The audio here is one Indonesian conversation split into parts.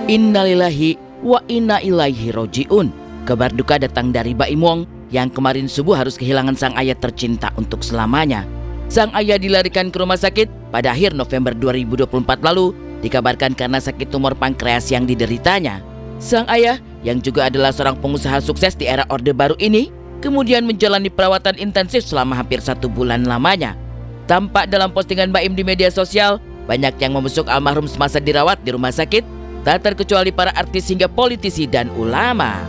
Innalillahi wa inna ilaihi roji'un. Kabar duka datang dari Baim Wong yang kemarin subuh harus kehilangan sang ayah tercinta untuk selamanya. Sang ayah dilarikan ke rumah sakit pada akhir November 2024 lalu, dikabarkan karena sakit tumor pankreas yang dideritanya. Sang ayah, yang juga adalah seorang pengusaha sukses di era Orde Baru ini, kemudian menjalani perawatan intensif selama hampir 1 bulan lamanya. Tampak dalam postingan Baim di media sosial, banyak yang membesuk almarhum semasa dirawat di rumah sakit, tak terkecuali para artis hingga politisi dan ulama.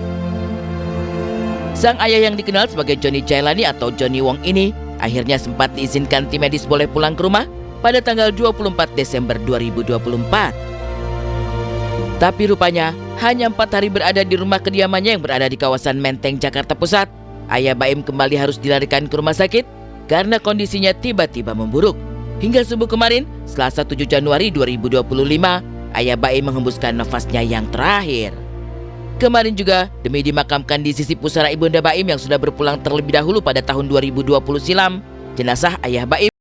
Sang ayah yang dikenal sebagai Johnny Jailani atau Johnny Wong ini akhirnya sempat diizinkan tim medis boleh pulang ke rumah pada tanggal 24 Desember 2024. Tapi rupanya hanya 4 hari berada di rumah kediamannya yang berada di kawasan Menteng, Jakarta Pusat, ayah Baim kembali harus dilarikan ke rumah sakit karena kondisinya tiba-tiba memburuk. Hingga subuh kemarin, Selasa 7 Januari 2025, ayah Baim menghembuskan nafasnya yang terakhir. Kemarin juga, demi dimakamkan di sisi pusara ibunda Baim yang sudah berpulang terlebih dahulu pada tahun 2020 silam, jenazah ayah Baim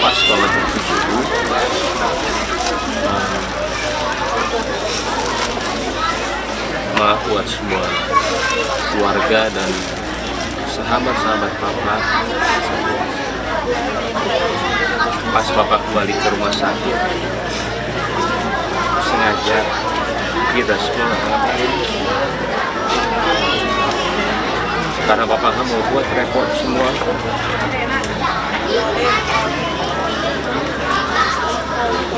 pas banget itu subuh. Maaf buat semua keluarga dan sahabat-sahabat papa. Pas papa kembali ke rumah sakit, sengaja kita semua karena papa nggak mau buat repot semua.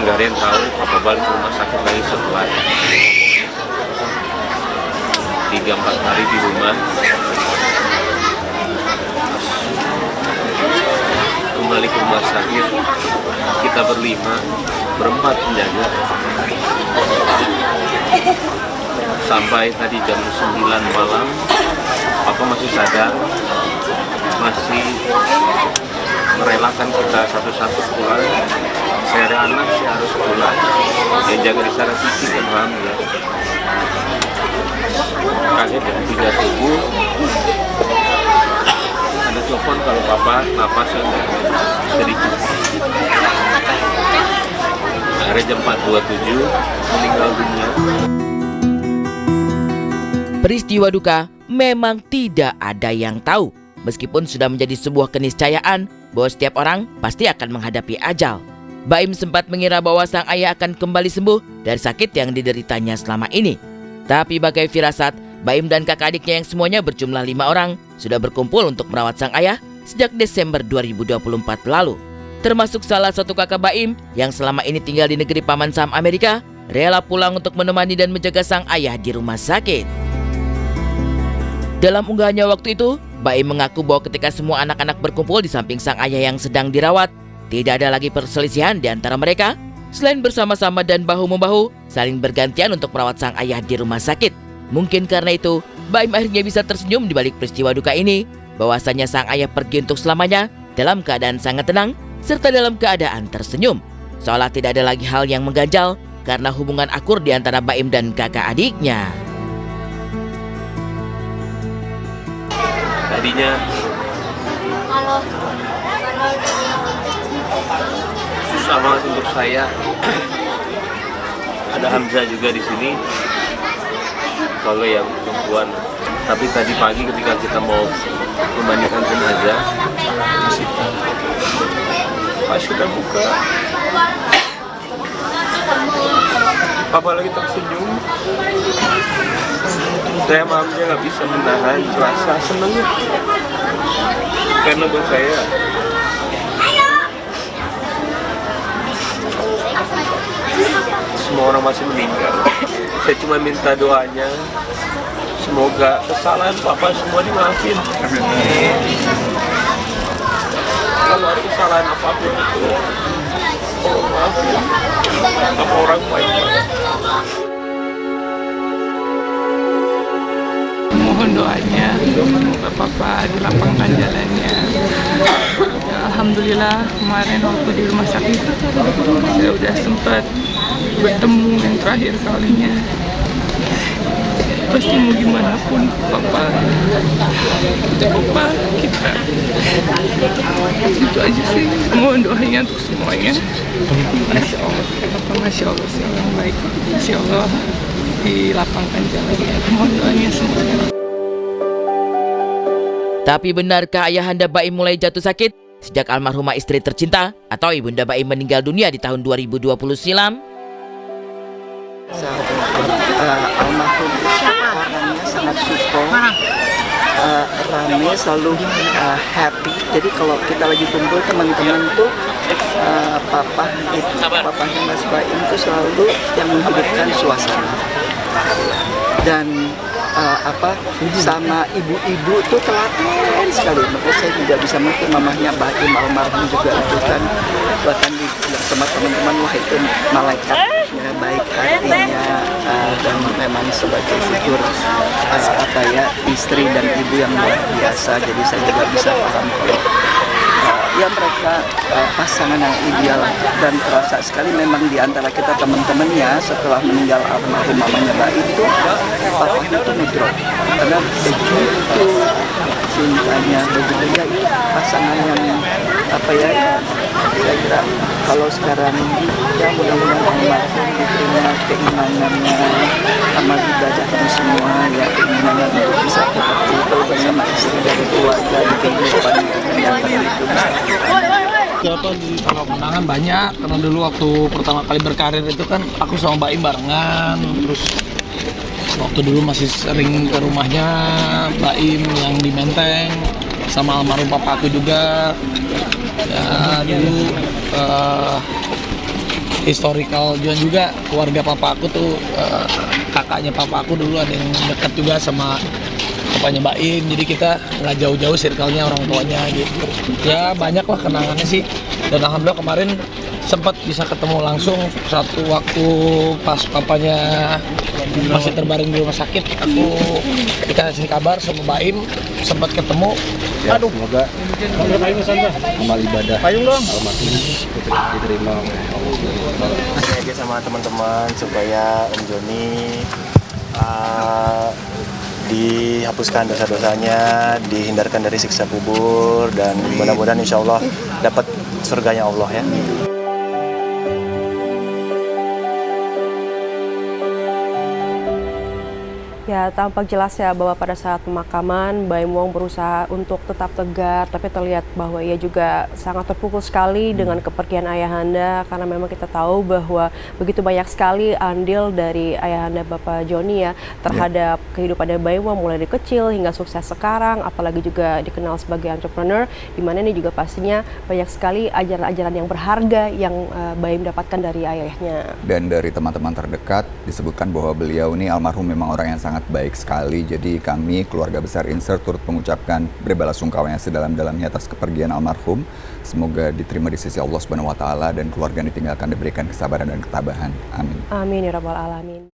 Nggak ada yang tahu papa balik ke rumah sakit lagi setelah 3-4 hari di rumah. Kembali ke rumah sakit, kita berempat penjaga sampai tadi jam 9 malam. Papa masih sadar, masih merelakan kita satu-satu pulang. Saya ada anak, saya harus pulang. Yang jaga di sana Cici dan Ramla. Kaget jam 3 subuh, ada telepon kalau papa napasnya sedikit. Akhirnya jam 4.27 meninggal dunia. Peristiwa duka memang tidak ada yang tahu, meskipun sudah menjadi sebuah keniscayaan bahwa setiap orang pasti akan menghadapi ajal. Baim sempat mengira bahwa sang ayah akan kembali sembuh dari sakit yang dideritanya selama ini. Tapi bagai firasat, Baim dan kakak adiknya yang semuanya berjumlah 5 orang sudah berkumpul untuk merawat sang ayah sejak Desember 2024 lalu. Termasuk salah satu kakak Baim yang selama ini tinggal di negeri Paman Sam Amerika, rela pulang untuk menemani dan menjaga sang ayah di rumah sakit. Dalam unggahannya waktu itu, Baim mengaku bahwa ketika semua anak-anak berkumpul di samping sang ayah yang sedang dirawat, tidak ada lagi perselisihan di antara mereka, selain bersama-sama dan bahu-membahu saling bergantian untuk merawat sang ayah di rumah sakit. Mungkin karena itu, Baim akhirnya bisa tersenyum di balik peristiwa duka ini, bahwasanya sang ayah pergi untuk selamanya dalam keadaan sangat tenang serta dalam keadaan tersenyum. Seolah tidak ada lagi hal yang mengganjal karena hubungan akur di antara Baim dan kakak adiknya. Tadinya susah susah banget untuk saya. Ada Hamzah juga di sini. Kalau yang perempuan. Tapi tadi pagi ketika kita mau memandikan jenazah, pas kita buka, Papa lagi tersenyum. Saya maafnya nggak bisa menahan rasa senangnya. Karena buat saya, semua orang masih meninggal. Saya cuma minta doanya, semoga kesalahan Papa semua dimaafin. Kalau ada kesalahan apapun itu, oh maafin. Papa orang baik banget. Mohon doanya, semoga Papa dilapangkan jalannya. Ya, Alhamdulillah kemarin waktu di rumah sakit saya udah sempat bertemu yang terakhir kalinya. Pasti mau gimana pun Papa kita. Itu aja sih. Mohon doanya untuk semuanya. Masya Allah, Papa Masya Allah sih orang baik. Insya Allah dilapangkan jalannya. Mohon doanya semuanya. Tapi benarkah ayahanda Baim mulai jatuh sakit sejak almarhumah istri tercinta atau ibunda Baim meninggal dunia di tahun 2020 silam? Almarhum itu orangnya sangat support, rame, selalu happy. Jadi kalau kita lagi kumpul teman-teman tuh, papahnya Mas Baim itu selalu yang menghidupkan suasana. Dan sama ibu-ibu tuh telaten sekali. Maka saya juga bisa mengerti mamahnya Baim almarhum juga itu kan, bahkan sama teman-teman, wah itu malaikat ya, baik hatinya, dan memang sebagai figur istri dan ibu yang luar biasa. Jadi saya juga bisa paham kalau ya mereka pasangan yang ideal, dan terasa sekali memang di antara kita teman-temannya setelah meninggal almarhum mamanya Mbak itu, papanya itu ngedrop karena begitu cintanya, begitu ya pasangan yang saya kira kalau sekarang ya mudah-mudahan almarhum diterima keimanannya, amal ibadahnya semua, ya keinginannya untuk bisa betul bersama istri dan keluarga di kehidupan yang Siapa di tanggal kenangan banyak, karena dulu waktu pertama kali berkarir itu kan aku sama Baim barengan. Terus waktu dulu masih sering ke rumahnya Baim yang di Menteng, sama almarhum papa aku juga. Ya dulu historical juga keluarga papa aku tuh, kakaknya papa aku dulu ada yang dekat juga sama papanya Baim, jadi kita nggak jauh-jauh circle-nya orang tuanya gitu. Ya banyak lah kenangannya sih, dan alhamdulillah kemarin sempat bisa ketemu langsung satu waktu pas papanya masih terbaring di rumah sakit. Aku dikasih kabar sama Baim, sempat ketemu. Ya, semoga amal ibadah almarhum diterima oleh Allah Subhanahu wa Ta'ala. Saya aja sama teman-teman supaya Om Joni dihapuskan dosa-dosanya, dihindarkan dari siksa kubur, dan mudah-mudahan insya Allah dapat surganya Allah ya. Ya, tampak jelas ya bahwa pada saat pemakaman Baim Wong berusaha untuk tetap tegar, tapi terlihat bahwa ia juga sangat terpukul sekali dengan kepergian ayahanda, karena memang kita tahu bahwa begitu banyak sekali andil dari ayahanda Bapak Joni ya terhadap kehidupan Baim Wong mulai dari kecil hingga sukses sekarang, apalagi juga dikenal sebagai entrepreneur, di mana ini juga pastinya banyak sekali ajaran-ajaran yang berharga yang Baim dapatkan dari ayahnya. Dan dari teman-teman terdekat disebutkan bahwa beliau ini almarhum memang orang yang sangat baik sekali. Jadi kami keluarga besar Insert turut mengucapkan berbelasungkawa yang sedalam-dalamnya atas kepergian almarhum. Semoga diterima di sisi Allah Subhanahu wa Ta'ala, dan keluarga yang ditinggalkan diberikan kesabaran dan ketabahan. Amin. Amin ya rabbal alamin.